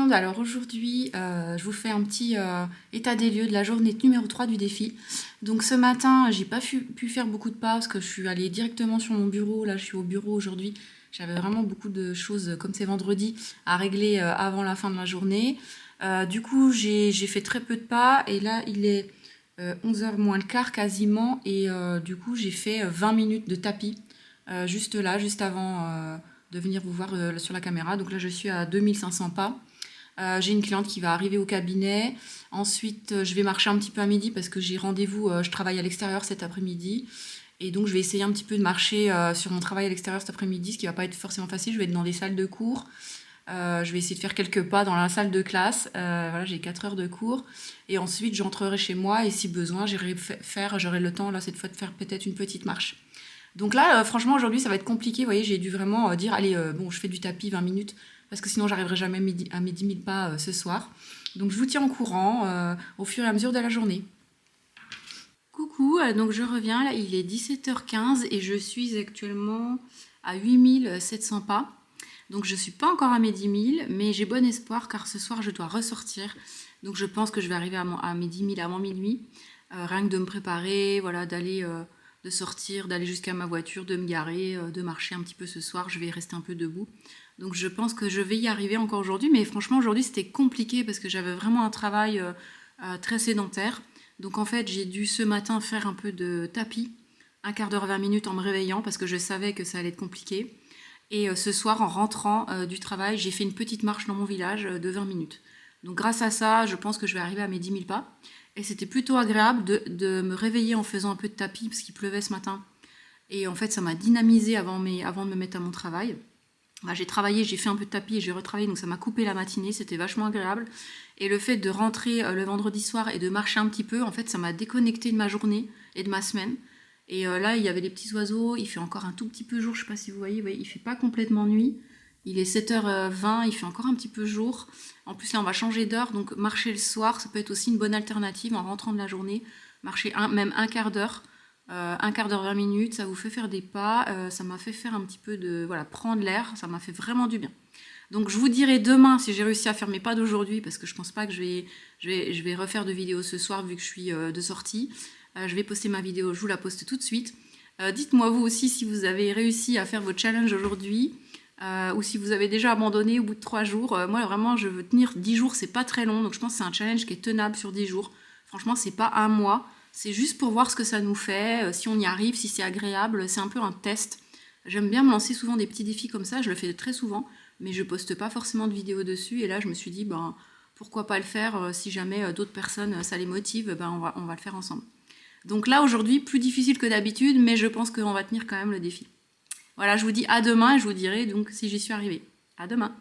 monde, alors aujourd'hui je vous fais un petit état des lieux de la journée numéro 3 du défi. Donc ce matin j'ai pas pu faire beaucoup de pas parce que je suis allée directement sur mon bureau, là je suis au bureau aujourd'hui. J'avais vraiment beaucoup de choses, comme c'est vendredi, à régler avant la fin de la journée. Du coup j'ai fait très peu de pas et là il est 11h moins le quart quasiment et du coup j'ai fait 20 minutes de tapis juste là, juste avant de venir vous voir sur la caméra. Donc là, je suis à 2500 pas. J'ai une cliente qui va arriver au cabinet. Ensuite, je vais marcher un petit peu à midi parce que j'ai rendez-vous. Je travaille à l'extérieur cet après-midi. Et donc, je vais essayer un petit peu de marcher sur mon travail à l'extérieur cet après-midi, ce qui va pas être forcément facile. Je vais être dans des salles de cours. Je vais essayer de faire quelques pas dans la salle de classe. Voilà, j'ai 4 heures de cours. Et ensuite, j'entrerai chez moi. Et si besoin, j'aurai le temps, là, cette fois, de faire peut-être une petite marche. Donc là, franchement, aujourd'hui, ça va être compliqué. Vous voyez, j'ai dû vraiment dire, allez, bon, je fais du tapis 20 minutes, parce que sinon, j'arriverai jamais à mes 10 000 pas ce soir. Donc, je vous tiens au courant au fur et à mesure de la journée. Coucou, donc je reviens, là, il est 17h15 et je suis actuellement à 8700 pas. Donc, je ne suis pas encore à mes 10 000, mais j'ai bon espoir car ce soir, je dois ressortir. Donc, je pense que je vais arriver à mes 10 000 avant minuit. Rien que de me préparer, voilà, de sortir, d'aller jusqu'à ma voiture, de me garer, de marcher un petit peu ce soir. Je vais rester un peu debout. Donc je pense que je vais y arriver encore aujourd'hui. Mais franchement, aujourd'hui, c'était compliqué parce que j'avais vraiment un travail très sédentaire. Donc en fait, j'ai dû ce matin faire un peu de tapis, un quart d'heure, 20 minutes en me réveillant parce que je savais que ça allait être compliqué. Et ce soir, en rentrant du travail, j'ai fait une petite marche dans mon village de 20 minutes. Donc grâce à ça, je pense que je vais arriver à mes 10 000 pas. Et c'était plutôt agréable de me réveiller en faisant un peu de tapis parce qu'il pleuvait ce matin. Et en fait, ça m'a dynamisé avant de me mettre à mon travail. Bah, j'ai travaillé, j'ai fait un peu de tapis et j'ai retravaillé, donc ça m'a coupé la matinée, c'était vachement agréable. Et le fait de rentrer le vendredi soir et de marcher un petit peu, en fait, ça m'a déconnecté de ma journée et de ma semaine. Et là, il y avait des petits oiseaux, il fait encore un tout petit peu jour, je sais pas si vous voyez, il fait pas complètement nuit. Il est 7h20, il fait encore un petit peu jour. En plus, là, on va changer d'heure, donc marcher le soir, ça peut être aussi une bonne alternative en rentrant de la journée. Marcher même un quart d'heure, 20 minutes, ça vous fait faire des pas. Ça m'a fait faire un petit peu de, voilà, prendre l'air, ça m'a fait vraiment du bien. Donc je vous dirai demain si j'ai réussi à faire mes pas d'aujourd'hui, parce que je pense pas que je vais refaire de vidéo ce soir vu que je suis de sortie. Je vais poster ma vidéo, je vous la poste tout de suite. Dites-moi vous aussi si vous avez réussi à faire votre challenge aujourd'hui. Ou si vous avez déjà abandonné au bout de 3 jours. Moi vraiment je veux tenir 10 jours, c'est pas très long, donc je pense que c'est un challenge qui est tenable sur 10 jours. Franchement c'est pas un mois, c'est juste pour voir ce que ça nous fait, si on y arrive, si c'est agréable, c'est un peu un test. J'aime bien me lancer souvent des petits défis comme ça, je le fais très souvent, mais je poste pas forcément de vidéos dessus, et là je me suis dit, ben, pourquoi pas le faire, si jamais d'autres personnes ça les motive, ben, on va le faire ensemble. Donc là aujourd'hui, plus difficile que d'habitude, mais je pense qu'on va tenir quand même le défi. Voilà, je vous dis à demain et je vous dirai donc si j'y suis arrivée. À demain.